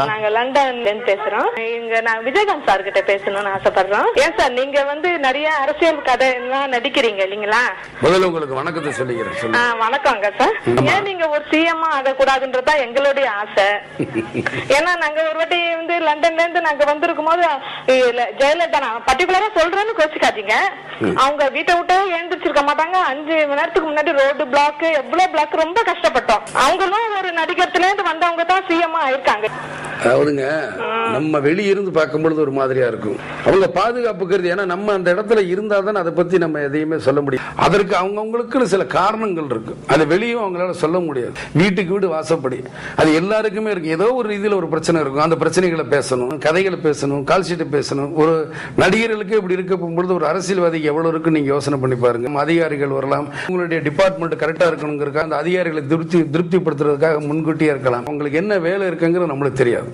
நாங்க லண்டன்ல இருந்து பேசுறோம். இங்க நான் விஜயகாந்த் சார் கிட்ட பேசணும்னு ஆசைப்படுறோம். ஏன் சார் நீங்க நிறைய அரசியல் கதை எல்லாம் நடிக்கிறீங்க இல்லீங்களா? முதல்ல உங்களுக்கு வணக்கத்தை சொல்லிக்கிறேன். வணக்கங்க சார். ஏன் நீங்க ஒரு சிஎம் ஆகக்கூடாதுன்றதா எங்களுடைய ஆசை. ஏன்னா நாங்க ஒரு வாட்டி லண்டன்ல இருந்து நாங்க வந்திருக்கும் போது ஜெயலலிதா, நான் பர்டிகுலரா சொல்றேன்னு கோச்சிக்காதீங்க, அவங்க வீட்டை விட்டு எழுந்திரிச்சிருக்க மாட்டாங்க. 5 மணி நேரத்துக்கு முன்னாடி ரோடு பிளாக், எவ்வளவு பிளாக், ரொம்ப கஷ்டப்பட்டோம். அவங்களும் ஒரு நடிகத்துல இருந்து வந்தவங்க தான் சிஎம் ஆயிருக்காங்க. அதாவதுங்க, நம்ம வெளியிருந்து பார்க்கும்பொழுது ஒரு மாதிரியா இருக்கும். அவங்க பாதுகாப்பு கருதி, ஏன்னா நம்ம அந்த இடத்துல இருந்தா தான் அதை பத்தி நம்ம எதையுமே சொல்ல முடியும். அதற்கு அவங்களுக்கு சில காரணங்கள் இருக்கு. அது வெளியும் அவங்களால சொல்ல முடியாது. வீட்டுக்கு வீடு வாசப்படி அது எல்லாருக்குமே இருக்கு. ஏதோ ஒரு ரீதியில் ஒரு பிரச்சனை இருக்கும். அந்த பிரச்சனைகளை பேசணும், கதைகளை பேசணும், கால்ஷீட்டை பேசணும். ஒரு நடிகர்களுக்கு இப்படி இருக்க போகும்பொழுது ஒரு அரசியல்வாதிக்கு எவ்வளவு இருக்கு நீங்க யோசனை பண்ணி பாருங்க. அதிகாரிகள் வரலாம், உங்களுடைய டிபார்ட்மெண்ட் கரெக்டா இருக்கணுங்கிறதுக்காக அந்த அதிகாரிகளை திருப்திப்படுத்துறதுக்காக முன்கூட்டியே இருக்கலாம். உங்களுக்கு என்ன வேலை இருக்குங்கிறது நம்மளுக்கு தெரியாது.